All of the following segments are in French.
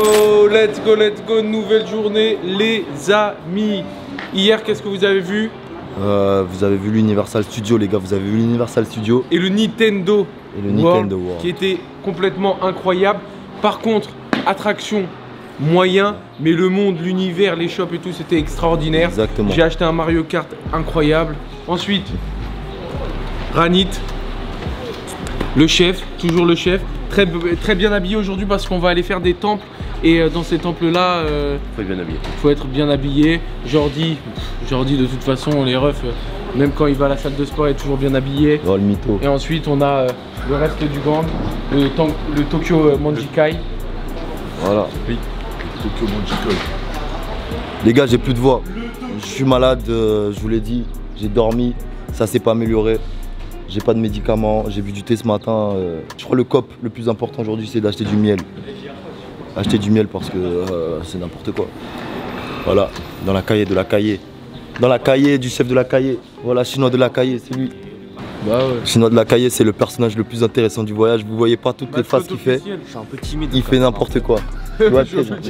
Oh, let's go, nouvelle journée les amis. Hier, qu'est-ce que vous avez vu? Vous avez vu l'Universal Studio, les gars, vous avez vu l'Universal Studio. Et le Nintendo, World, qui était complètement incroyable. Par contre, attraction moyen, mais le monde, l'univers, les shops et tout, c'était extraordinaire. Exactement. J'ai acheté un Mario Kart incroyable. Ensuite, Ranit, le chef, toujours le chef. Très bien habillé aujourd'hui parce qu'on va aller faire des temples. Et dans ces temples-là, faut être bien habillé. Jordi, de toute façon, les refs, même quand il va à la salle de sport, il est toujours bien habillé. Oh, le mytho. Et ensuite, on a le reste du gang, le Tokyo Manjikai. Voilà. Oui, Tokyo Manjikai. Les gars, j'ai plus de voix. Je suis malade, je vous l'ai dit. J'ai dormi, ça s'est pas amélioré. J'ai pas de médicaments, j'ai bu du thé ce matin. Je crois le COP le plus important aujourd'hui, c'est d'acheter du miel. Acheter du miel parce que c'est n'importe quoi. Voilà, dans la cahier de la cahier. Dans la cahier du chef de la cahier. Voilà, chinois de la cahier, c'est lui. Bah ouais. Chinois de la cahier, c'est le personnage le plus intéressant du voyage. Vous voyez pas toutes les faces qu'il fait. Je suis un peu timide. Il fait n'importe quoi.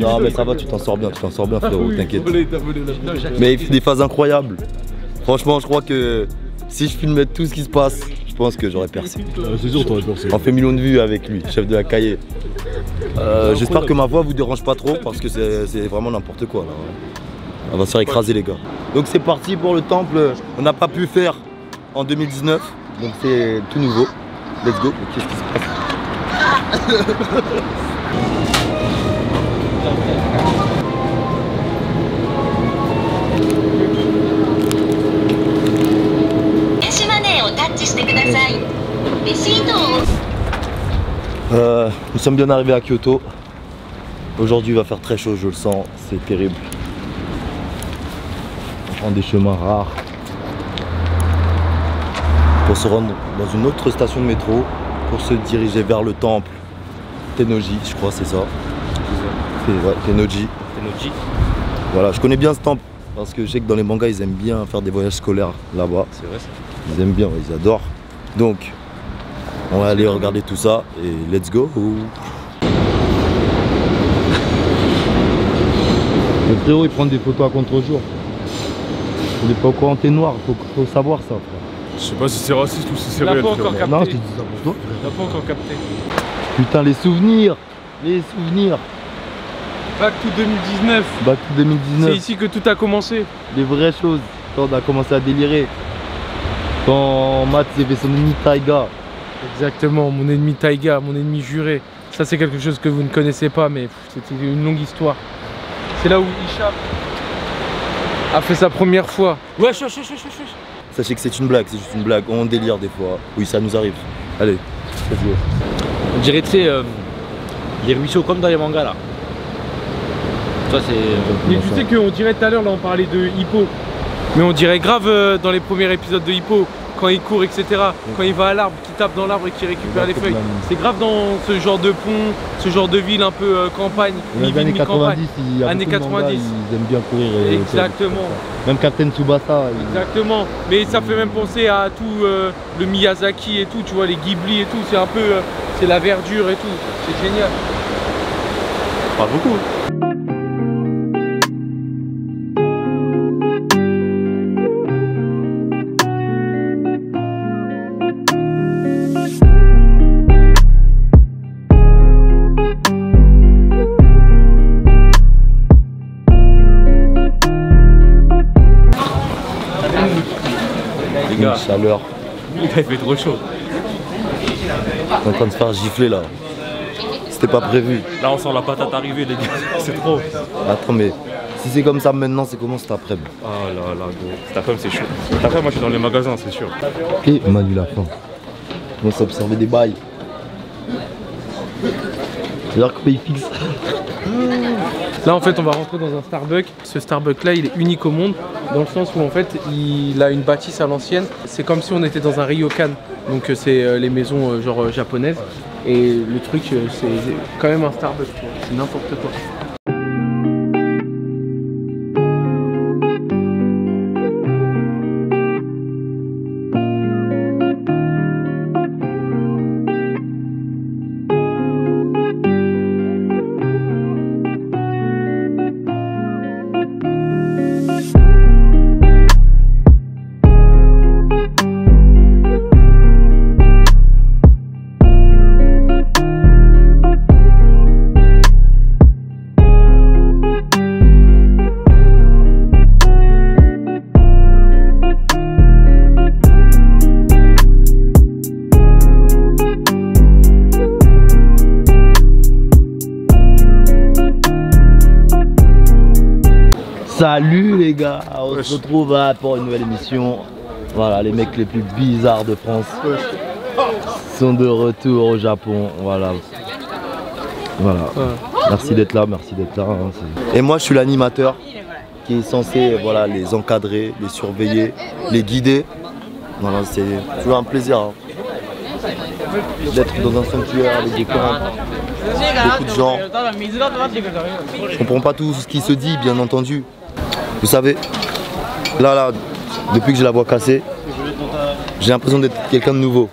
Non mais ça va, tu t'en sors bien frérot, t'inquiète. Mais il fait des phases incroyables. Franchement, je crois que si je filmais tout ce qui se passe, je pense que j'aurais percé. C'est sûr, t'aurais percé. On fait millions de vues avec lui, chef de la cahier. J'espère que ma voix vous dérange pas trop parce que c'est vraiment n'importe quoi là. On va se faire écraser les gars. Donc c'est parti pour le temple. On n'a pas pu faire en 2019, donc c'est tout nouveau. Let's go. Qu'est-ce qui se passe? Nous sommes bien arrivés à Kyoto. Aujourd'hui il va faire très chaud, je le sens, c'est terrible. On prend des chemins rares pour se rendre dans une autre station de métro pour se diriger vers le temple Tennoji, je crois c'est ça. Ouais, Tennoji. Voilà, je connais bien ce temple parce que je sais que dans les mangas ils aiment bien faire des voyages scolaires là-bas. C'est vrai ça. Ils aiment bien, ils adorent. Donc on va aller regarder tout ça et let's go. Le frérot il prend des photos à contre-jour. Il est pas au courant, t'es noir, faut savoir ça frère. Je sais pas si c'est raciste ou si c'est Il a réel. pas encore capté. Non, je te dis ça pour toi. T'as pas encore capté. Putain les souvenirs. Back to 2019. Back to 2019. C'est ici que tout a commencé. Les vraies choses. Quand on a commencé à délirer. Quand Matt s'est fait son ennemi Taiga. Exactement, mon ennemi Taiga, mon ennemi juré. Ça c'est quelque chose que vous ne connaissez pas, mais c'était une longue histoire. C'est là où Isha a fait sa première fois. Ouais, Sachez que c'est une blague, c'est juste une blague. On délire des fois. Oui, ça nous arrive. Allez, let's go. On dirait, tu sais, les ruisseaux comme dans les mangas là. Ça c'est. Mais tu sais qu'on dirait tout à l'heure, là on parlait de Hippo. Mais on dirait grave dans les premiers épisodes de Hippo, quand il court, etc. Quand il va à l'arbre, qu'il tape dans l'arbre et qu'il récupère les feuilles. C'est grave dans ce genre de pont, ce genre de ville un peu campagne, Les années 90, il y a années beaucoup de mangas, 90. ils aiment bien courir. Exactement. Même Captain Tsubasa. Exactement. Mais ça fait même penser à tout le Miyazaki et tout, tu vois, les Ghibli et tout. C'est un peu, c'est la verdure et tout. C'est génial. Pas beaucoup. Les gars, Chaleur. il fait trop chaud. On est en train de se faire gifler là. C'était pas prévu. Là on sent la patate arriver les gars, c'est trop. Attends mais si c'est comme ça maintenant, c'est comment cet après-midi? Oh là là, gros. Cet après-midi c'est chaud. Cet après-midi moi je suis dans les magasins, c'est sûr. Et on a eu la faim. On s'est observé des bails. C'est-à-dire que paye fixe. Là en fait on va rentrer dans un Starbucks. Ce Starbucks là il est unique au monde dans le sens où en fait il a une bâtisse à l'ancienne. C'est comme si on était dans un ryokan. Donc c'est les maisons genre japonaises. Et le truc c'est quand même un Starbucks, c'est n'importe quoi. Salut les gars, on se retrouve pour une nouvelle émission. Voilà, les mecs les plus bizarres de France sont de retour au Japon. Voilà. Merci d'être là, hein. Et moi je suis l'animateur qui est censé les encadrer, les surveiller, les guider. Voilà, c'est toujours un plaisir hein, d'être dans un sanctuaire avec des camps, beaucoup de gens. Je comprends pas tout ce qui se dit, bien entendu. Vous savez, là, depuis que j'ai la voix cassée, j'ai l'impression d'être quelqu'un de nouveau.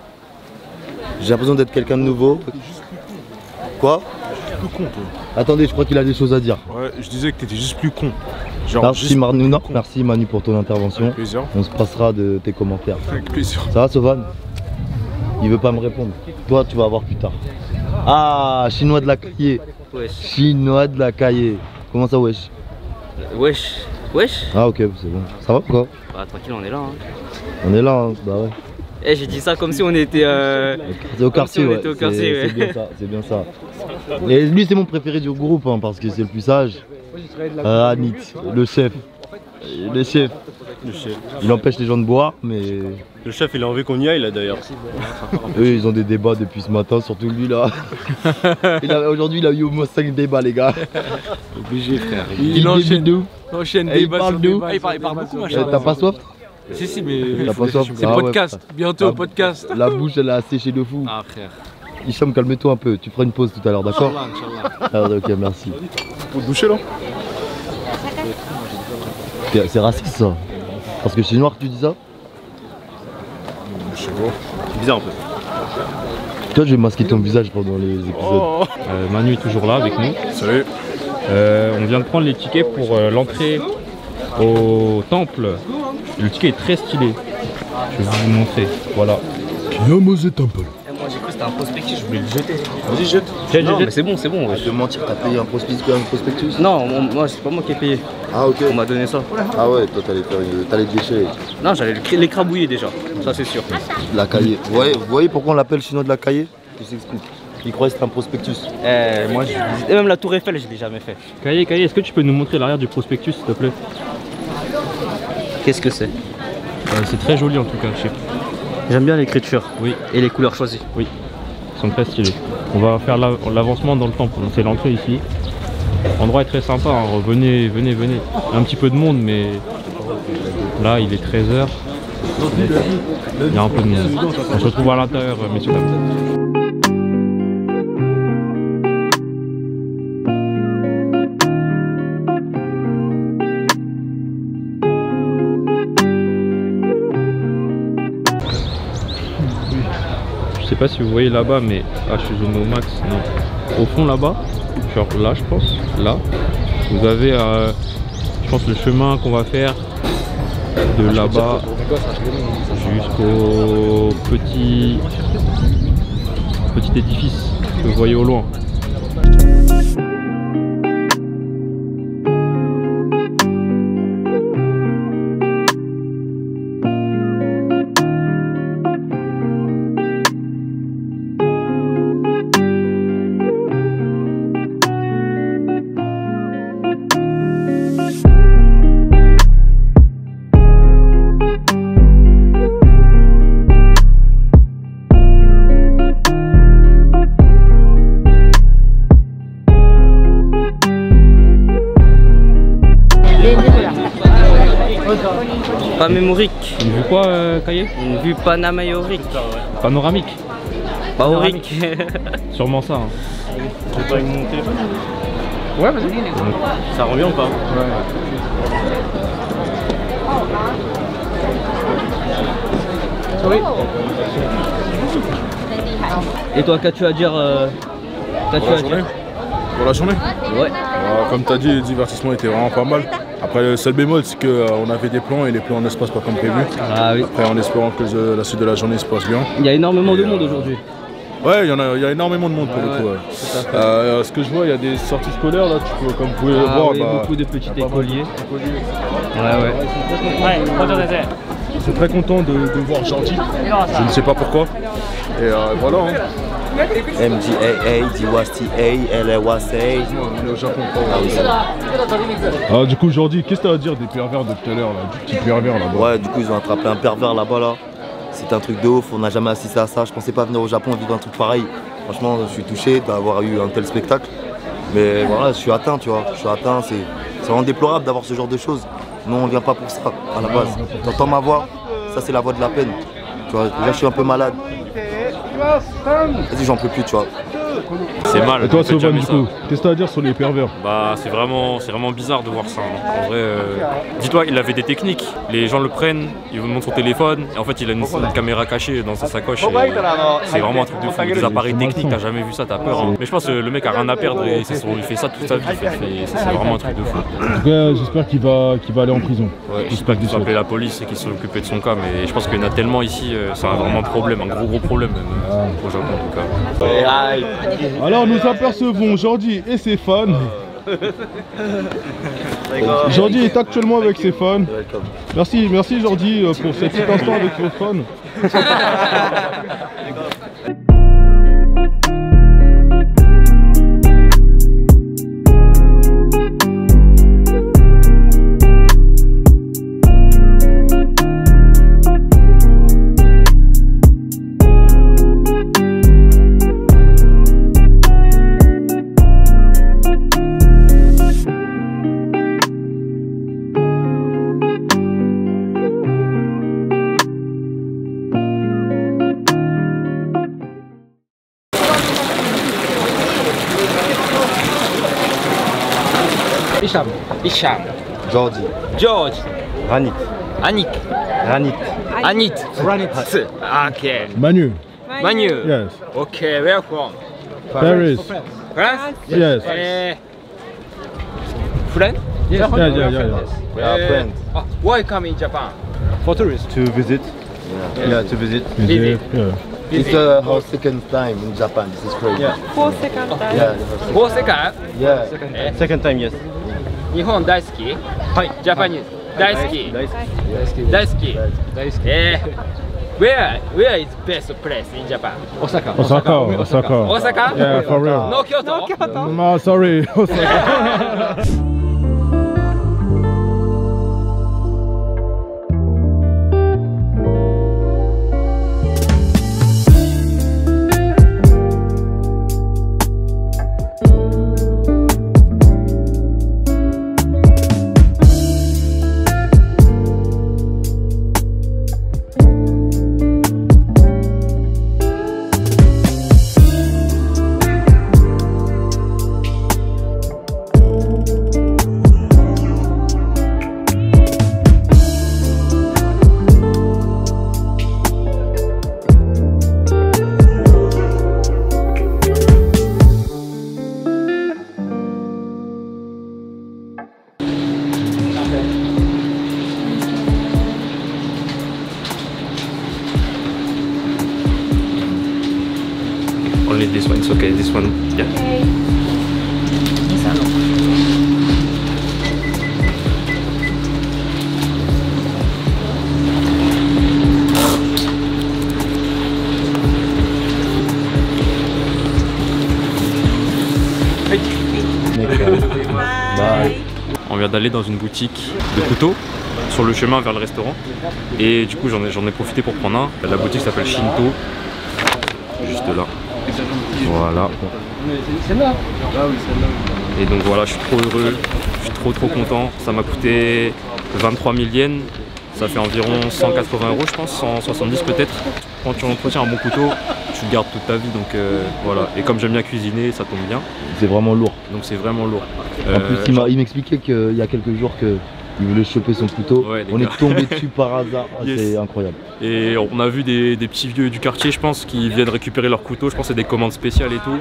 Quoi? Plus con, toi. Attendez, je crois qu'il a des choses à dire. Ouais, je disais que t'étais juste plus con. Genre, Merci Manu, merci Manu pour ton intervention. Avec plaisir. On se passera de tes commentaires. Avec plaisir. Ça va Sovan? Il veut pas me répondre. Toi tu vas voir plus tard. Ah, chinois de la cahier. Wesh. Chinois de la cahier. Comment ça wesh? Wesh. Ah ok, c'est bon. Ça va ou quoi? Bah tranquille, on est là hein. On est là hein, bah ouais. Eh j'ai dit ça comme si on était C'est au quartier, si on était au quartier, ouais. C'est bien ça. Et lui c'est mon préféré du groupe hein, parce que c'est le plus sage. Anit, le chef. Il empêche les gens de boire mais... Le chef il a envie qu'on y aille là d'ailleurs. Eux ils ont des débats depuis ce matin, surtout lui là. Aujourd'hui il a eu au moins 5 débats les gars. Obligé frère. Il enchaîne débat sur débat. Il parle beaucoup machin. T'as pas soif? Si mais T'as pas soif? c'est podcast, bientôt podcast. La bouche elle a asséché de fou. Ah frère. Hicham calme-toi un peu, tu feras une pause tout à l'heure d'accord? Ah, ok merci. Pour te doucher là? C'est raciste ça. Parce que je suis noir que tu dis ça? Je sais pas. C'est bizarre un peu. Toi je vais masquer ton visage pendant les épisodes. Manu est toujours là avec nous. Salut. On vient de prendre les tickets pour l'entrée au temple. Le ticket est très stylé. Je vais vous montrer. Voilà. Moi j'ai cru que c'était un prospectus, je voulais le jeter. Vas-y, jette. Non mais c'est bon. De mentir, t'as payé un prospectus? Non, moi c'est pas moi qui ai payé. Ah ok. On m'a donné ça. Ah ouais, toi t'allais te déchirer. Non, j'allais l'écrabouiller déjà, ça c'est sûr. La cahier. Vous voyez pourquoi on l'appelle chinois de la cahier? Je t'explique. Il croyait que c'était un prospectus. Moi je visite. Et même la tour Eiffel je l'ai jamais fait. Kaye, est-ce que tu peux nous montrer l'arrière du prospectus s'il te plaît? Qu'est-ce que c'est? C'est très joli en tout cas. J'aime bien l'écriture. Oui. Et les couleurs choisies. Oui. Ils sont très stylés. On va faire l'avancement dans le temple. C'est l'entrée ici. L'endroit est très sympa. Hein. Venez. Un petit peu de monde mais là il est 13h. Il y a un peu de monde. On se retrouve à l'intérieur messieurs dames. Je sais pas si vous voyez là-bas, mais je suis zoomé au max. Non. Au fond là-bas, genre là je pense, là, vous avez je pense le chemin qu'on va faire de là-bas jusqu'au petit édifice que vous voyez au loin. Pas mémorique. Une vue quoi, Kaye? Une vue panaméorique. Panoramique. Paorique. Sûrement ça. Hein. J'ai pas mon téléphone. Ouais vas-y. Ça revient ou pas? Oui. Et toi, qu'as-tu à dire Pour la journée? Ouais. Comme tu as dit, le divertissement était vraiment pas mal. Après, le seul bémol, c'est qu'on avait des plans et les plans ne se passent pas comme prévu. Ah oui. Après, en espérant que la suite de la journée se passe bien. Il y a énormément de monde aujourd'hui. Ouais, il y a énormément de monde pour le coup. Ouais. Ce que je vois, il y a des sorties scolaires là, comme vous pouvez le voir. Oui, beaucoup de petits écoliers. Je suis très content de voir Gentil. Je ne sais pas pourquoi. Et voilà. Hein. MGAA, DWASTA, LAWASA. On est au Japon. Ah oui, c'est ça. Ah, du coup, Jordi, qu'est-ce que tu as à dire des pervers de tout à l'heure, là, du petit pervers là-bas? Ouais, du coup, ils ont attrapé un pervers là-bas, là. C'est un truc de ouf, on n'a jamais assisté à ça. Je pensais pas venir au Japon vivre un truc pareil. Franchement, je suis touché d'avoir eu un tel spectacle. Mais voilà, je suis atteint, tu vois. Je suis atteint, c'est vraiment déplorable d'avoir ce genre de choses. Nous, on vient pas pour ça, à la base. T'entends ma voix? Ça, c'est la voix de la peine. Tu vois, déjà, je suis un peu malade. Vas-y, j'en peux plus, tu vois. C'est mal. Et toi, faites Sovan, jamais du ça. coup, qu'est-ce que tu as à dire sur les pervers? Bah c'est vraiment bizarre de voir ça. En vrai, dis-toi, il avait des techniques. Les gens le prennent, ils vous montrent son téléphone, et en fait il a une caméra cachée dans sa sacoche. C'est vraiment un truc de fou. Des appareils techniques, t'as jamais vu ça, t'as peur. Hein. Mais je pense que le mec a rien à perdre et il fait ça toute sa vie. C'est vraiment un truc de fou. En tout cas, j'espère qu'il va aller en prison. Ouais, j'espère qu'ils ont appelé la police et qu'ils sont occupés de son cas, mais je pense qu'il y en a tellement ici, c'est vraiment un problème, un gros problème même au Japon en tout cas. Alors nous apercevons Jordi et ses fans. Jordi est actuellement avec ses fans. Merci Jordi pour cet petit instant avec vos fans. Isham. Jordi. George. Ranit. Anik. Ranit. Anit. Okay. Manu. Manu. Yes. Okay, where from? Paris. France? Yes. Friend? Yeah. We are friends. Why come in Japan? For tourists. To visit. Yeah, to visit. Visit. Yeah. It's our second time in Japan. This is crazy. Yeah. For second time. Yeah. 4 seconds? Yeah. Second time, yes. 日本大好き？はい。ジャパニーズ大好き。大好き。大好き。Where is best place in Japan? Osaka. Osaka? Yeah, for real. No Kyoto? No, sorry. Osaka. Only this one, it's okay, this one, yeah. On vient d'aller dans une boutique de couteaux sur le chemin vers le restaurant et du coup j'en ai profité pour prendre un. La boutique s'appelle Shinto, juste là. Voilà. Et donc voilà, je suis trop heureux, je suis trop content. Ça m'a coûté 23 000 yens, ça fait environ 180 € je pense, 170 peut-être. Quand tu entretiens un bon couteau, tu le gardes toute ta vie, donc voilà. Et comme j'aime bien cuisiner, ça tombe bien. C'est vraiment lourd. Donc c'est vraiment lourd. En plus, il m'expliquait qu'il y a quelques jours qu'il voulait choper son couteau. Ouais, on est tombé dessus par hasard. Yes. C'est incroyable. Et on a vu des petits vieux du quartier, je pense, qui viennent récupérer leur couteau. Je pense que c'est des commandes spéciales et tout.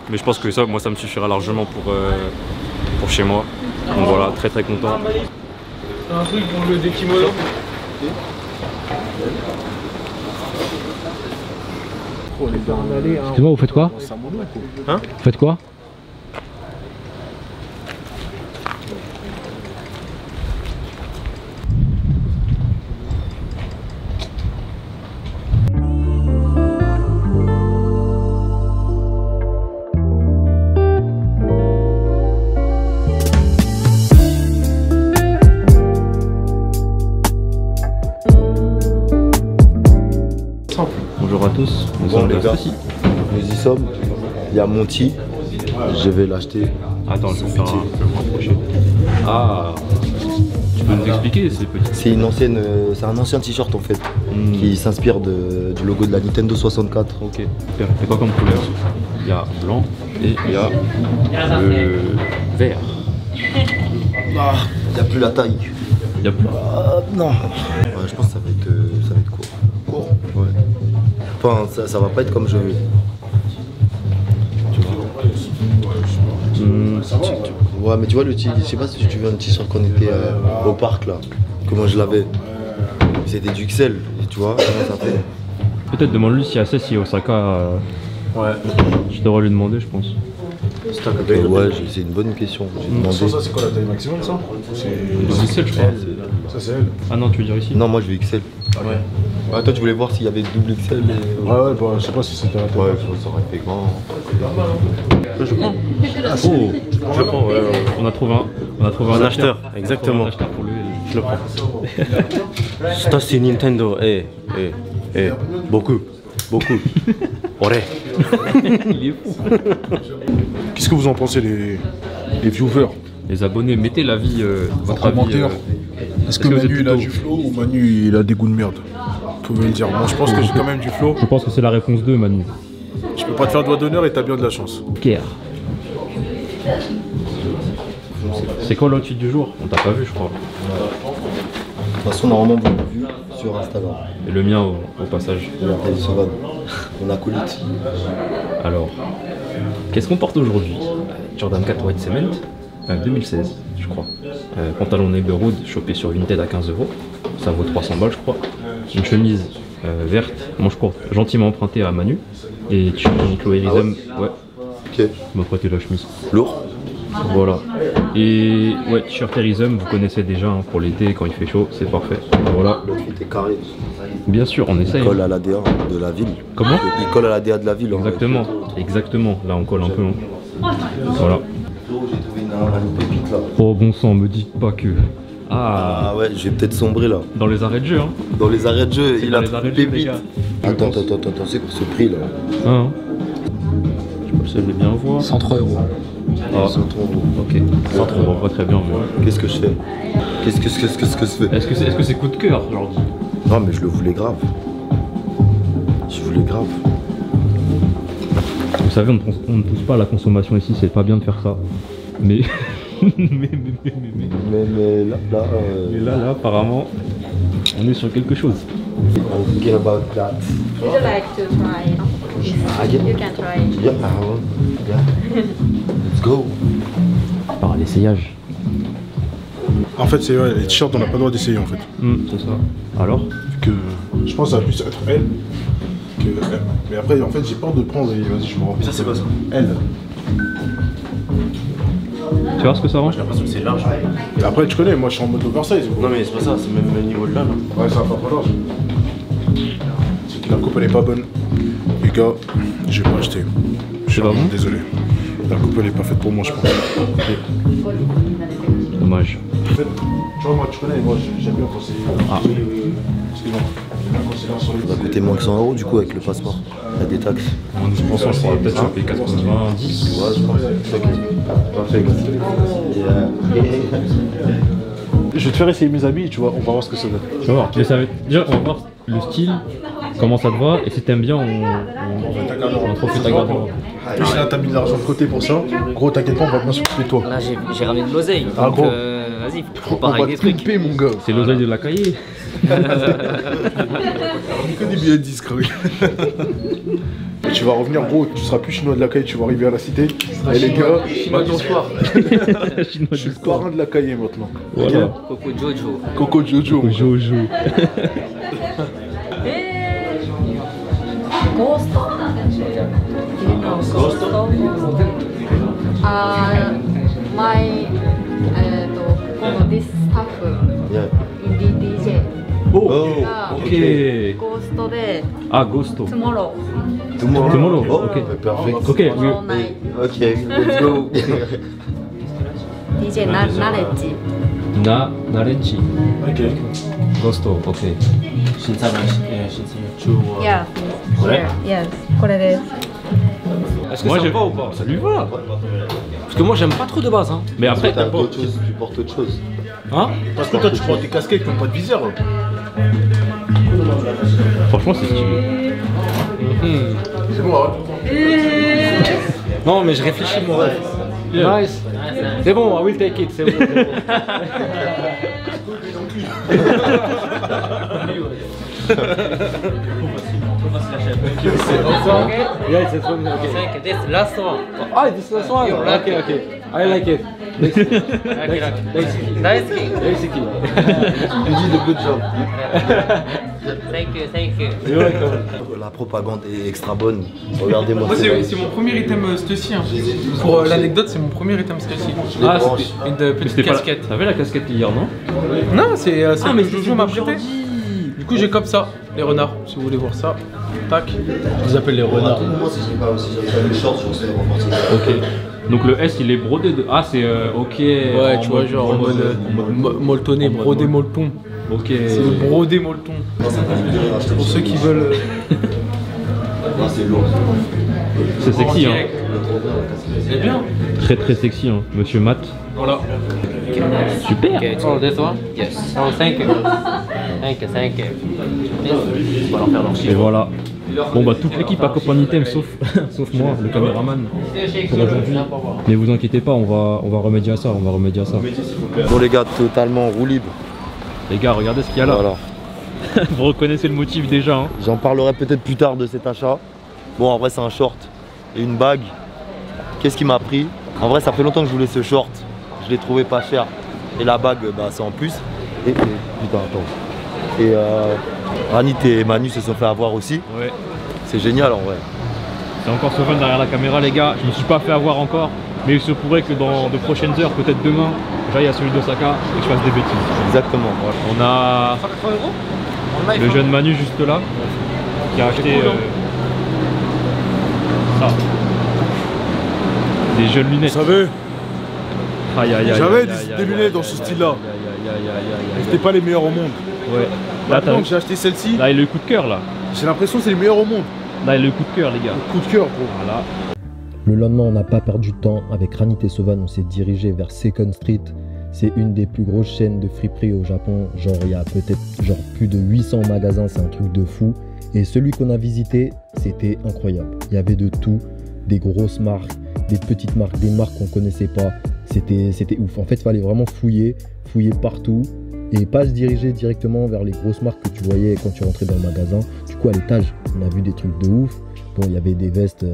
Mais je pense que ça, moi, ça me suffira largement pour chez moi. Donc voilà, très content. Un truc pour le dékimono. Excusez-moi, vous faites quoi? Hein? Vous faites quoi? Bon les gars, aussi. nous y sommes. Il y a Monty. Je vais l'acheter. Attends, je vais faire Ah, tu peux nous expliquer ces petits. C'est un ancien t-shirt en fait, qui s'inspire du logo de la Nintendo 64. Ok, super. C'est quoi comme couleur? Il y a blanc et il y a le vert. Ah, il n'y a plus la taille. Il y a plus. Non. Ouais, je pense que ça va être court. Court? Ouais. Enfin, ça va pas être comme je veux. Ouais, mais tu vois, je sais pas si tu veux un t-shirt qu'on était au parc là, comment je l'avais. C'était du XL, tu vois, comment ça fait. Peut-être demande-lui si Assess si Osaka. Ouais. Je devrais lui demander, je pense. Ouais, c'est une bonne question. J'ai demandé. Ça, c'est quoi la taille maximum, ça? C'est XL, je crois. Ça, c'est elle. Ah non, tu veux dire ici? Non, moi je veux XL. Ouais. Ah, toi, tu voulais voir s'il y avait double XL. Ouais, bah, je sais pas si c'était la taille. Ouais, ça aurait fait grand. Je prends. Oh, Je prends, ouais. on a trouvé un acheteur, exactement. Un acheteur pour lui. Je le prends. Ça, c'est Nintendo. Beaucoup. Ouais. Il est fou. Qu'est-ce que vous en pensez, les viewers? Les abonnés, mettez l'avis, votre avis. Commentaire. Est-ce que vous êtes Manu il a plutôt- du flow ou Manu il a des goûts de merde? Vous pouvez me dire. Moi je pense que j'ai quand même du flow. Je pense que c'est la réponse 2, Manu. Je peux pas te faire doigt d'honneur et t'as bien de la chance. Caire. C'est quoi l'outfit du jour? On t'a pas vu, je crois. De toute façon, normalement, vous l'avez vu sur Instagram. Et le mien au passage. Il y a Thaïs Sauvade, mon acolyte. Alors, qu'est-ce qu'on porte aujourd'hui? Jordan 4 White Cement, 2016, je crois. Pantalon Neighborhood, chopé sur Vinted à 15 €. Ça vaut 300 balles, je crois. Une chemise verte, manche courte, gentiment empruntée à Manu. Et t-shirt Chloé Rizom, ouais, Ok. m'a prêté la chemise. Lourd. Voilà. Et ouais, t-shirt Erisum, vous connaissez déjà hein, pour l'été quand il fait chaud, c'est parfait. Voilà. L'autre il était carré. Bien sûr, on essaye. Il colle à l'ADA de la ville. Comment? Il colle à l'ADA de la ville. en vrai. Exactement, exactement. Là, on colle un peu. Hein. Voilà. J'ai trouvé une pépite là. Oh bon sang, me dites pas que. Ah, Ah ouais, j'ai peut-être sombré là. dans les arrêts de jeu, hein. Dans les arrêts de jeu, il dans a les trouvé arrêts une de jeu, les pépite. gars. Attends, c'est pour ce prix là. Hein. Je sais bien voir. 103 €. Ah, 103 €. ok. Ça on voit très bien. Mais... Qu'est-ce que je fais? Qu'est-ce que je fais? Est-ce que c'est coup de cœur aujourd'hui? Non mais je le voulais grave. Je voulais grave. Vous savez, on ne pousse pas à la consommation ici, c'est pas bien de faire ça. Mais. mais Mais là, là, apparemment, on est sur quelque chose. forget about that. Would you like to try? You can try. Yeah, yeah. Let's go. Par l'essayage. En fait, c'est ouais, les t-shirts, on n'a pas le droit d'essayer en fait. C'est ça. Alors? Que je pense que ça va plus être elle que elle. Mais après, en fait, j'ai peur de prendre et vas-y, je me rends. Ça, c'est pas ça. Elle. Tu vois ce que ça rend? J'ai l'impression que c'est large. Et après, tu connais, moi je suis en mode oversize. Non, mais c'est pas ça, c'est même le niveau de là. Ouais, ça va pas large. C'est que la coupe elle est pas bonne. Les gars, je vais pas acheter. Je suis pas vraiment bon désolé. La coupe elle est pas faite pour moi, je pense. Dommage. En fait, tu vois, moi tu connais, moi j'aime bien quand c'est. Excuse-moi. J'aime bien quand c'est là sur les. Ça va coûter moins que 100 € du coup avec le passeport. Il y a des taxes. En dispensant, je pourrais peut-être choper 90. Ouais, je pense. Parfait. Je vais te faire essayer mes habits, tu vois, on va voir ce que ça donne. Tu vas voir. Mais ça va... Déjà, on va voir le style, comment ça te va, et si t'aimes bien, on profite ta garde-robe. Plus là, t'as mis de l'argent de côté pour ça. Gros, t'inquiète pas, on va bien s'occuper de toi. Là, j'ai ramené de l'oseille. Ah, Donc, gros. vas-y, faut On pas va avec des te trucs. pimper, mon gars. C'est l'oseille de la cahier. Que des billets discrets. Et tu vas revenir, gros, tu seras plus chinois de la caille, tu vas arriver à la cité. Et les gars, Chinois du soir. je suis le parrain de la caille maintenant. Voilà. Coco Jojo. Coco Jojo. mon gars. Jojo. Ghost. Do you know Ghost? My this staff Yeah. in DJ Oh, Ok. Ghost で Ah, Ghosto. tomorrow Tomorrow. Oh, ok. ok. Perfect. Ok, oui. tomorrow night. Ok, let's go. DJ Knowledge. 나렌치. 오케이. 고스토. 오케이. 신사랑 신사랑 Yeah. 그래? Yes. これです. Est-ce que ça me va ou pas? Ça lui va. Parce que moi j'aime pas trop de base. Hein. Mais après, T'as autre chose, tu portes autre chose. Hein? Parce que toi, tu prends tes casquettes qui n'ont pas de viseur. franchement, c'est stylé. C'est bon, hein. Non mais je réfléchis moi. Nice. C'est bon, I will take it. C'est bon. Yeah, it's fun. Okay. This last one. Ah, this last one. Okay, okay. I like it. Daisuki. Daisuki. Tu dis de good job. Thank you, thank you. La propagande est extra bonne. Regardez-moi. Moi c'est mon premier item Stussy. Hein. Pour l'anecdote, c'est mon premier item Stussy. Ah, Une petite casquette. T'avais la casquette hier, non? Non, c'est celle mais que Jojo m'a prêté. Du coup, j'ai comme ça les renards. Si vous voulez voir ça, tac. Je les appelle les renards. Moi, si j'avais pas les shorts, je serais reparti. Ok. Donc le S, il est brodé de. Ah, c'est ok. Ouais, tu vois, genre en mode molletonné, brodé molleton. Ok. C'est le brodé molleton. Pour ceux qui veulent. C'est lourd. C'est sexy, hein. C'est bien. Très très sexy, hein. Monsieur Matt. Voilà. Super. Okay, oh, this one? Yes. Oh, thank you. Thank you, thank you. On va leur faire leur Et chiffre. voilà. Bon bah toute l'équipe a copain item sauf sauf moi, le caméraman pour aujourd'hui. Mais vous inquiétez pas, on va remédier à ça, Bon les gars, totalement roue libre. Les gars, regardez ce qu'il y a là. Voilà. Vous reconnaissez le motif déjà, hein. J'en parlerai peut-être plus tard de cet achat. Bon, en vrai, c'est un short et une bague. Qu'est-ce qui m'a pris? En vrai, ça fait longtemps que je voulais ce short. Je l'ai trouvé pas cher. Et la bague, bah, c'est en plus. Et putain, attends. Et Ranit et Manu se sont fait avoir aussi. Ouais. C'est génial en vrai. C'est encore ce fun derrière la caméra, les gars. Je ne me suis pas fait avoir encore, mais il se pourrait que dans de prochaines heures, peut-être demain, j'aille à celui d'Osaka et que je fasse des bêtises. Exactement. Voilà. On a 180 € le jeune Manu juste là qui a acheté ça. Des jeunes lunettes. Vous savez, Aïe, aïe, aïe, j'avais aïe, aïe, des lunettes aïe, dans aïe, ce aïe, style-là. aïe, aïe, aïe, aïe, aïe. C'était pas les meilleurs au monde. Ouais. Là, Maintenant que j'ai acheté celle-ci, là, il a le coup de cœur là. j'ai l'impression que c'est les meilleurs au monde. Là, il a le coup de cœur, les gars. Coup de cœur, gros. Voilà. Le lendemain, on n'a pas perdu de temps. Avec Ranit et Sovan, on s'est dirigé vers Second Street. C'est une des plus grosses chaînes de friperie au Japon. Genre, il y a peut-être plus de 800 magasins, c'est un truc de fou. Et celui qu'on a visité, c'était incroyable. Il y avait de tout, des grosses marques, des petites marques, des marques qu'on connaissait pas. C'était ouf. En fait, il fallait vraiment fouiller partout et pas se diriger directement vers les grosses marques que tu voyais quand tu rentrais dans le magasin. Du coup, à l'étage, on a vu des trucs de ouf. Bon, il y avait des vestes,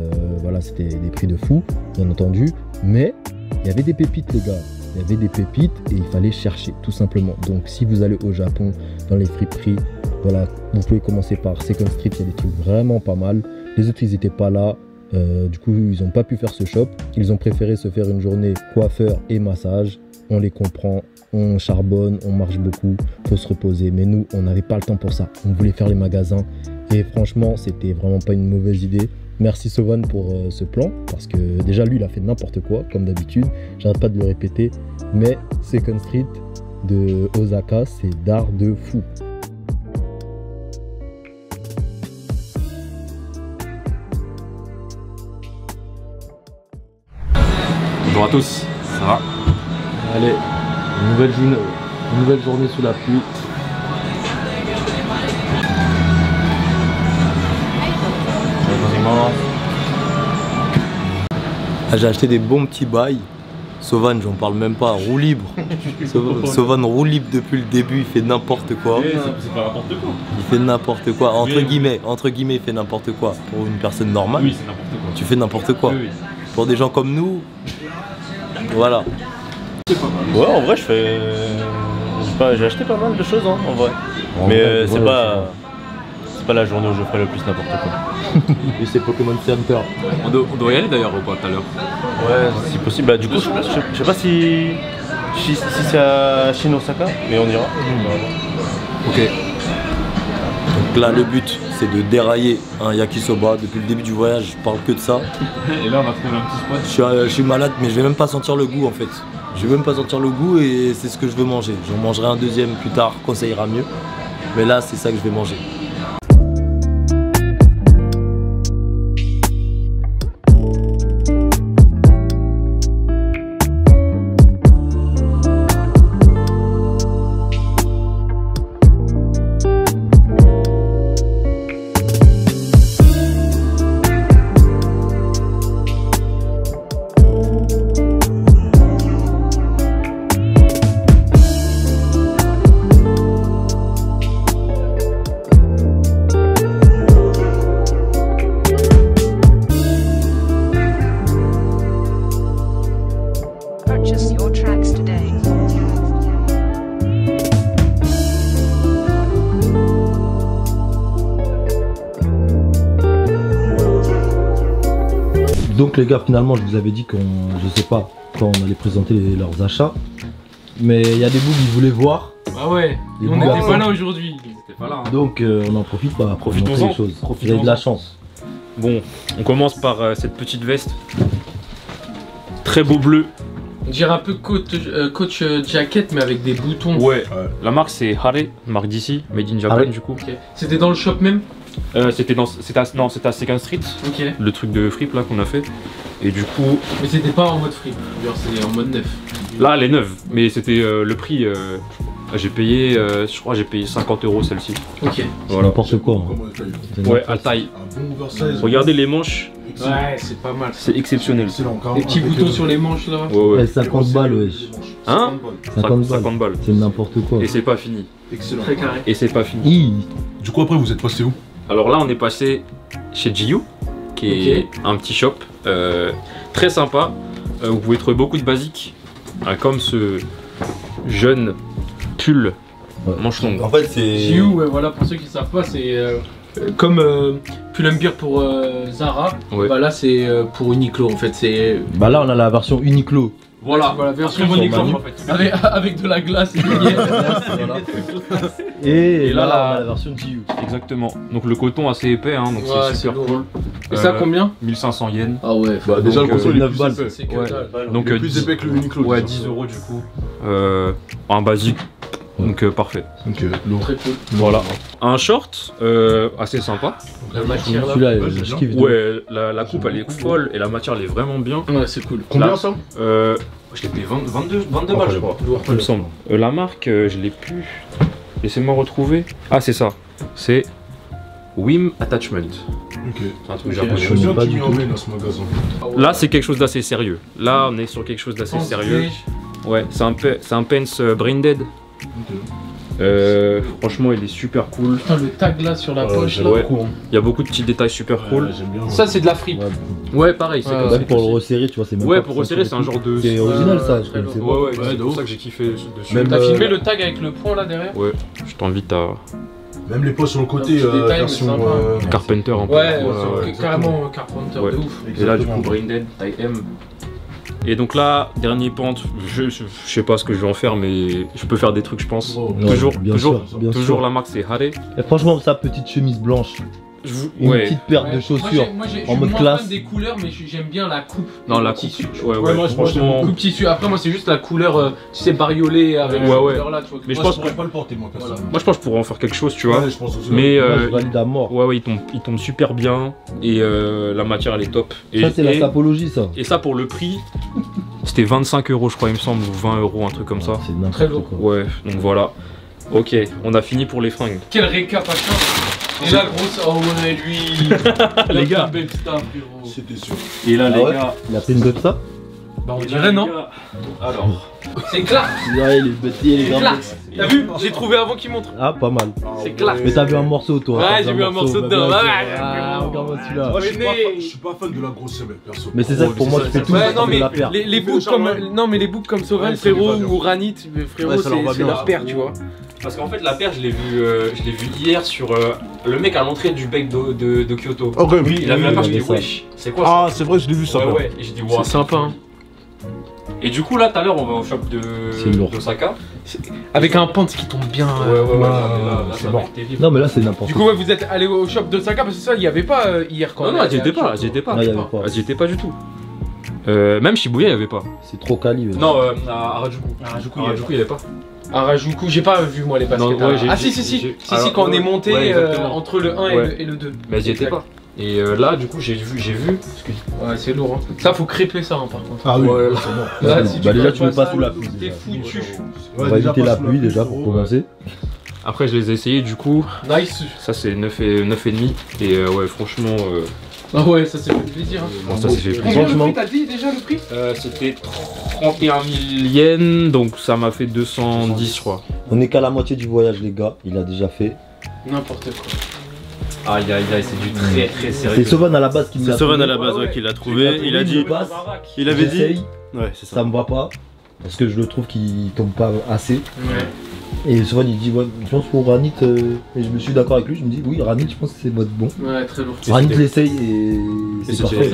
voilà, c'était des prix de fou, bien entendu. Mais il y avait des pépites, les gars. Il y avait des pépites et il fallait chercher, tout simplement. Donc, si vous allez au Japon, dans les friperies, voilà, vous pouvez commencer par Second Street. Il y a des trucs vraiment pas mal. Les autres, ils n'étaient pas là. Du coup, ils n'ont pas pu faire ce shop. Ils ont préféré se faire une journée coiffeur et massage. On les comprend, on charbonne, on marche beaucoup, faut se reposer. Mais nous, on n'avait pas le temps pour ça. On voulait faire les magasins. Et franchement, c'était vraiment pas une mauvaise idée. Merci Sovan pour ce plan. Parce que déjà, lui, il a fait n'importe quoi, comme d'habitude. J'arrête pas de le répéter. Mais Second Street de Osaka, c'est d'art de fou. Bonjour à tous, ça va? Allez, une nouvelle journée sous la pluie. Ah, j'ai acheté des bons petits bails. Sovan, j'en parle même pas, roue libre. Sovan roue libre depuis le début, il fait n'importe quoi. C'est pas n'importe quoi. Il fait n'importe quoi, entre guillemets, il fait n'importe quoi. Pour une personne normale, Oui, c'est n'importe quoi. tu fais n'importe quoi. Oui, oui. Pour des gens comme nous, voilà. Ouais, en vrai, j'ai acheté pas mal de choses, hein, en vrai. Mais c'est pas la journée où je ferai le plus n'importe quoi. Et c'est Pokémon Center. On doit y aller d'ailleurs ou pas tout à l'heure? Ouais, si possible. Bah, du coup, je sais pas si c'est à Osaka, mais on ira. Ok. Donc là, le but, c'est de dérailler un yakisoba. Depuis le début du voyage, je parle que de ça. Et là, on va trouver un petit spot. Je suis malade, mais je vais même pas sentir le goût en fait. Je vais même pas sentir le goût et c'est ce que je veux manger. J'en mangerai un deuxième plus tard quand ça ira mieux. Mais là, c'est ça que je vais manger. Donc les gars, finalement je vous avais dit qu'on, je sais pas quand on allait présenter leurs achats, mais il y a des bouts qui voulaient voir. Ah ouais, on n'était pas là aujourd'hui. Donc on en profite pour montrer les choses. Vous avez de la chance. Bon, on commence par cette petite veste. Très beau bleu. On dirait un peu coach jacket mais avec des boutons. Ouais, la marque c'est Hare, marque d'ici, made in Japan du coup. Okay. C'était dans le shop même? C'était à Second Street, le truc de fripe là qu'on a fait. Et du coup... Mais c'était pas en mode fripe, c'est en mode neuf. Là elle est neuve, mais c'était le prix, j'ai payé, je crois j'ai payé 50 € celle-ci. Ok. Voilà. N'importe quoi. Ouais, à taille. Regardez les manches. Ouais, c'est pas mal. C'est exceptionnel. Les petits boutons sur les manches là. Ouais. 50 balles, wesh. Hein? 50 balles. C'est n'importe quoi. Et c'est pas fini. Excellent. Très carré. Et c'est pas fini. Du coup après vous êtes passé où? Alors là on est passé chez Jiu, qui est un petit shop très sympa. Vous pouvez trouver beaucoup de basiques, comme ce jeune pull manche longue. En fait c'est... Jiu, ouais, voilà, pour ceux qui ne savent pas, c'est comme Pull&Bear pour Zara. Ouais. Bah là c'est pour Uniqlo en fait. Bah là on a la version Uniqlo. Voilà, version Uniqlo en fait. Avec de la glace et des Et là, on a la version Jiu. Exactement. Donc le coton assez épais, hein, donc c'est super cool. Et ça combien? 1500 yens. Ah ouais. Bah déjà le coton il est 9 balles. C'est que dalle. Donc plus épais que le Uniqlo. Ouais, 10 € du coup. Un basique. Donc parfait. Ok, lourd. Très cool. Voilà. Un short assez sympa. La matière là. Celui-là, je kiffe. Ouais, la coupe elle est folle et la matière elle est vraiment bien. Ouais, c'est cool. Combien ça? Je l'ai payé 22 balles je crois, il me semble. La marque, je l'ai plus. Laissez-moi retrouver. Ah c'est ça. C'est Wim Attachment. Ok. C'est un truc Je japonais. sais pas qui m'y emmène dans ce magasin. Là c'est quelque chose d'assez sérieux. Là on est sur quelque chose d'assez sérieux. Ouais, c'est un Pence Branded. Franchement il est super cool. Putain, le tag là sur la poche là. Ouais. Il y a beaucoup de petits détails super cool. Ça c'est de la fripe. Ouais pareil, c'est comme ça. Pour le resserrer, tu vois, c'est même Ouais, pas pour resserrer c'est un genre de... C'est original ça, je très connaissais lourd. pas. Ouais, c'est pour ça que j'ai kiffé dessus. Même T'as filmé le tag avec le point là derrière? Ouais, je t'invite à... Même les poches sur le côté, Un petit détail, version mais sympa. Carpenter un peu. Ouais, carrément Carpenter de ouf. Et là du coup Branded, taille M. Et donc là, dernier pente, je sais pas ce que je vais en faire, mais je peux faire des trucs je pense. Toujours la marque c'est Hare. Et franchement, sa petite chemise blanche. Une petite paire de chaussures en mode classe. Je suis des couleurs, mais j'aime bien la coupe. Non, la coupe. Tissu. Ouais, moi, franchement. Coupe tissu. Après, moi, c'est juste la couleur, tu sais, bariolée avec cette couleur-là. Mais je pense pourrais pas le porter, moi, personnellement. Moi, je pense que je pourrais en faire quelque chose, tu vois. Ouais, je pense aussi. Mais je valide à mort. ouais, il tombe super bien et la matière elle est top. Ça, c'est la sapologie, ça. Et ça, pour le prix, c'était 25 € je crois, il me semble, ou 20 €, un truc comme ça. C'est n'importe quoi. Ouais, donc voilà. Ok, on a fini pour les fringues. Quel récap à ça. Et la grosse, oh ouais, lui. Les gars. C'était sûr. Et là, les gars. Il a fait une de ça? Bah, on dirait, non? Alors. C'est Clark. Ouais, il est petit, il est grand. T'as vu? J'ai trouvé avant qu'il montre. Ah, pas mal. C'est Clark. Mais t'as vu un morceau, toi? Ouais, j'ai vu un morceau dedans. Ah, regarde-moi celui-là. Moi, je suis pas fan de la grosse semelle, perso. Mais c'est ça que pour moi, je fais tout. Ouais, non, mais la paire. les boucles comme. Non, mais les boucles comme Soren, frérot, ou Ranit, frérot, c'est la paire, tu vois. Parce qu'en fait, la paire, je l'ai vu hier sur le mec à l'entrée du bec de Kyoto. Ok, oui. Il avait la paire, je dis wesh, c'est quoi ça? Ah, c'est vrai, je l'ai vu ça. Ouais, et j'ai dit waouh. C'est sympa, hein. Et du coup, là, tout à l'heure, on va au shop d'Osaka. Avec un pente qui tombe bien. Ouais, c'est bon. Non, mais là, c'est n'importe Du quoi. coup, ouais, vous êtes allé au shop d'Osaka parce que ça, il n'y avait pas hier quand Non, j'y étais pas. Là, il y avait pas. J'y étais pas du tout. Même Shibuya, il n'y avait pas. C'est trop quali. Non, à Harajuku. Harajuku, il n'y avait pas. À Harajuku, j'ai pas vu moi les baskets. Non, ouais, ah si, quand on est monté entre le 1 et le 2. Mais j'y étais pas. Et là, du coup, j'ai vu. Ouais, c'est lourd. Hein. Ça, faut crêper ça, hein, par contre. Ah oui, ouais, là, si déjà, tu veux pas sous la pluie. T'es foutu. On va éviter la pluie déjà pour commencer. Après, je les ai essayés, du coup. Nice. Ça, c'est 9,5. Et ouais, franchement. Ah ouais, ça s'est fait plaisir. Hein. Bon, ça s'est fait plaisir. Franchement. T'as dit déjà le prix C'était 31 000 yens, donc ça m'a fait 210, je crois. On est qu'à la moitié du voyage, les gars. Il a déjà fait. N'importe quoi. Aïe, c'est du très très sérieux. C'est Sovan à la base qui me l'a trouvé. C'est Sovan à la base qui l'a trouvé. Il a dit. Il avait dit. Ouais, c'est ça. Ça me va pas. Parce que je le trouve qu'il tombe pas assez. Ouais. Et souvent il dit ouais, je pense pour Ranit, et je me suis d'accord avec lui, je me dis oui Ranit je pense que c'est votre bon. Ouais, très lourd. Ranit l'essaye et c'est parfait.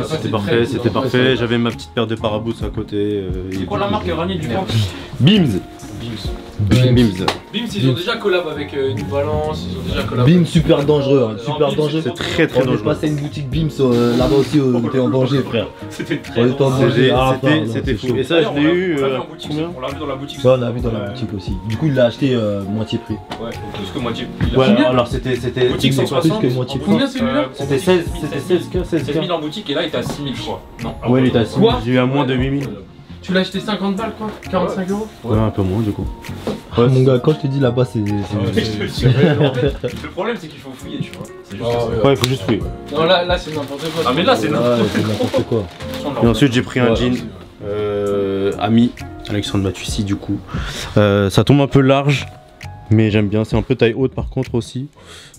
C'était parfait, j'avais ma petite paire de paraboots à côté. C'est quoi la marque Ranit du coup? Bims. Bims, ils ont déjà collab avec New Balance, ils ont déjà collab. Bim, super dangereux, super dangereux. C'est très dangereux. On est passé à une boutique Bims là-bas aussi, on était en danger, frère. C'était très danger. C'était fou. Et ça, je l'ai eu. On l'a vu dans la boutique. Ouais, on l'a vu dans la boutique aussi. Du coup, il l'a acheté moitié prix. Ouais, plus que moitié. Ouais, alors c'était boutique 160. Plus que moitié prix. Combien celui-là? C'était 16 000 en boutique et là il était à 6 000, je crois. Non. Ouais, il était à 6 000. J'ai eu à moins de 8 000. Tu l'as acheté 50 balles quoi? 45 €? Ouais, un peu moins du coup. Ouais, mon gars, quand je te dis là-bas, c'est. Le problème c'est qu'il faut fouiller, tu vois. C'est juste ça. Ouais, il faut juste fouiller. Non, là c'est n'importe quoi. Ah, mais là c'est n'importe quoi. Et ensuite, j'ai pris un jean ami, Alexandre Matussi, du coup. Ça tombe un peu large, mais j'aime bien. C'est un peu taille haute par contre aussi.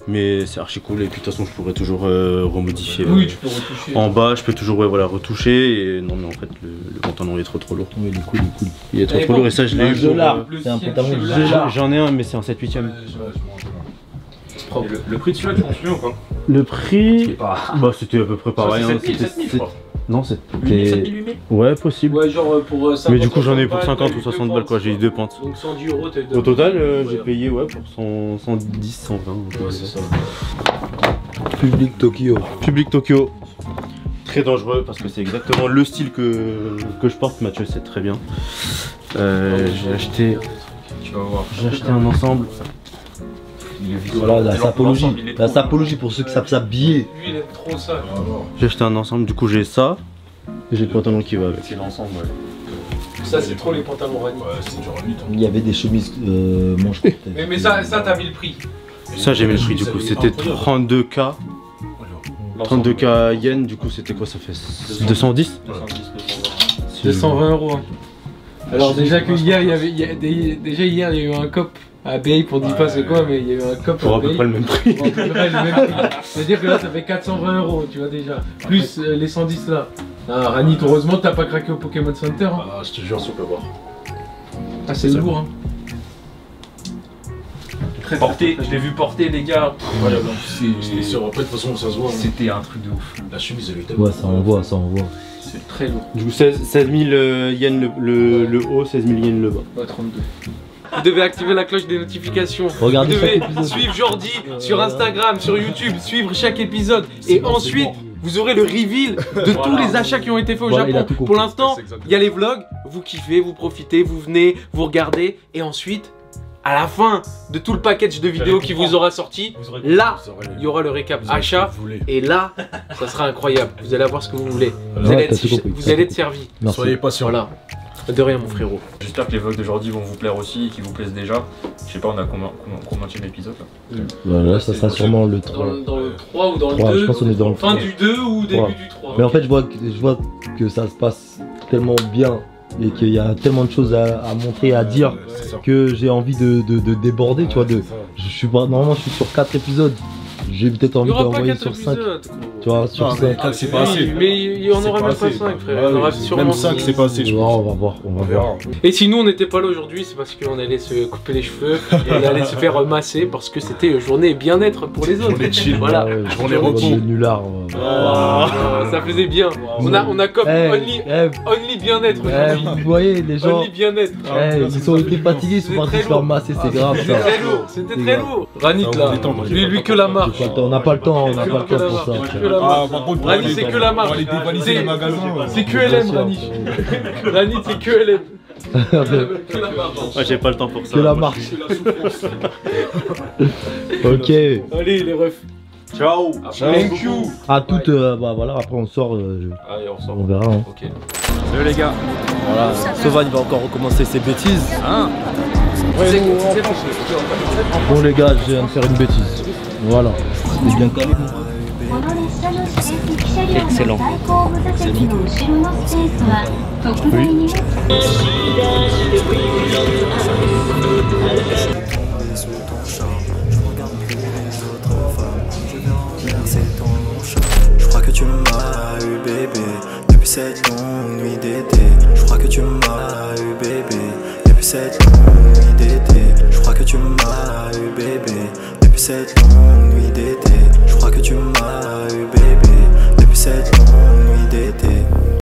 Mais c'est archi cool. Et puis de toute façon, je pourrais toujours remodifier. Oui, tu peux retoucher. En bas, je peux toujours retoucher. Et non, mais en fait, le pantalon il est trop lourd. Oui, il est cool, il est cool. Il est trop lourd et ça, je l'ai eu. C'est un pantalon de J'en ai un, mais c'est un 7/8ème. Le prix de celui-là, tu t'en souviens ou pas? Le prix, bah c'était à peu près pareil. C'était 7 000, je crois. Non, c'était. Ouais, possible. Ouais, genre pour 50. Mais du coup, j'en ai eu pour 50 ou 60 balles, quoi. J'ai eu 2 pintes. Donc 110 €, t'as eu 2. Au total, j'ai payé ouais pour 110, 120. Ouais, c'est ça. Public Tokyo. Public Tokyo. Très dangereux parce que c'est exactement le style que je porte. Mathieu sait très bien. J'ai acheté. Tu vas voir. J'ai acheté un ensemble. Voilà, la sapologie pour ceux qui savent s'habiller. Lui il aime trop ça. J'ai acheté un ensemble, du coup j'ai ça. Et j'ai le pantalon qui va avec. C'est l'ensemble, ouais. Ça c'est trop les pantalons Ranit. Ouais, c'est du Ranit. Il y avait des chemises manches courtes. Mais ça t'as mis le prix. Ça j'ai mis le prix du coup, c'était 32K. 32K yens, du coup c'était quoi, ça fait 210 220 €. Hein. Alors déjà que hier il y a eu un cop à BA pour dire pas c'est quoi, mais il y a eu un cop pour à peu près le même prix. C'est-à-dire que là ça fait 420 €, tu vois déjà. Plus les 110 là. Ah, Ranit, heureusement que t'as pas craqué au Pokémon Center. Hein. Ah, je te jure, si on peut voir. Ah, c'est lourd. Hein. Très porté, je l'ai vu porter les gars. Incroyable. C'était sur après, de toute façon, ça se voit. C'était un truc de ouf. La chemise, elle était tellement. Ouais, ça envoie, ça envoie. C'est très lourd. Du coup 16 000 yens le haut, 16 000 yens le bas. Ouais, 32. Vous devez activer la cloche des notifications. Regardez vous devez chaque épisode. suivre Jordi sur Instagram, sur YouTube, suivre chaque épisode. Et ensuite, vous aurez le reveal de tous les achats qui ont été faits au Japon. Pour l'instant, il y a les vlogs, vous kiffez, vous profitez, vous venez, vous regardez. Et ensuite, à la fin de tout le package de vidéos qui vous aura sorti, là, il y aura le récap achat. Et là, ça sera incroyable. Vous allez avoir ce que vous voulez. Vous allez être servi. Soyez patients. Voilà. De rien, mon frérot. J'espère que les vlogs d'aujourd'hui vont vous plaire aussi et qu'ils vous plaisent déjà. Je sais pas, on a combien d'épisodes là? Voilà, ça sera sûrement le 3. Dans le 3 ou dans le 2. Je pense qu'on est dans le fin du 2 ou début du 3. Mais en fait, je vois que ça se passe tellement bien et qu'il y a tellement de choses à montrer, à dire que j'ai envie de déborder, tu vois. Normalement, je suis sur 4 épisodes. J'ai peut-être envie d'envoyer sur 5. Tu vois, sur 5. C'est pas assez. Mais il y en aura même pas 5, frère. Il y en aura sûrement même 5, c'est pas assez. On va voir. Et si nous on n'était pas là aujourd'hui, c'est parce qu'on allait se couper les cheveux et on allait se faire masser parce que c'était journée bien-être pour les autres. Journée chill. Voilà. Journée repos. Nulard. Ça faisait bien. On a comme only bien-être aujourd'hui. Vous voyez, les gens. Only bien-être. Ils ont été fatigués, ils sont partis se faire masser, c'est grave. C'était très lourd. Ranit là, lui que la marque. marche. On n'a pas le temps, on n'a pas le temps pour ça. Rani, c'est que la marche. C'est que LM, Rani. Rani, c'est que LM. Ouais, j'ai pas le temps pour ça. Que la marche. Ok. Allez, les refs. Ciao. Thank you. À toutes, bah voilà, après on sort. Allez, on sort. On verra. Hein. Ok. Salut les gars. Voilà, Sovan il va encore recommencer ses bêtises. Bon les gars, je viens de faire une bêtise. Voilà. C'est bien calé. Excellent. Je crois que tu m'as eu bébé depuis cette longue nuit d'été. Je crois que tu m'as eu bébé depuis cette longue nuit d'été. Je crois que tu m'as eu bébé depuis cette longue nuit d'été. Je crois que tu m'as eu bébé depuis cette longue nuit d'été.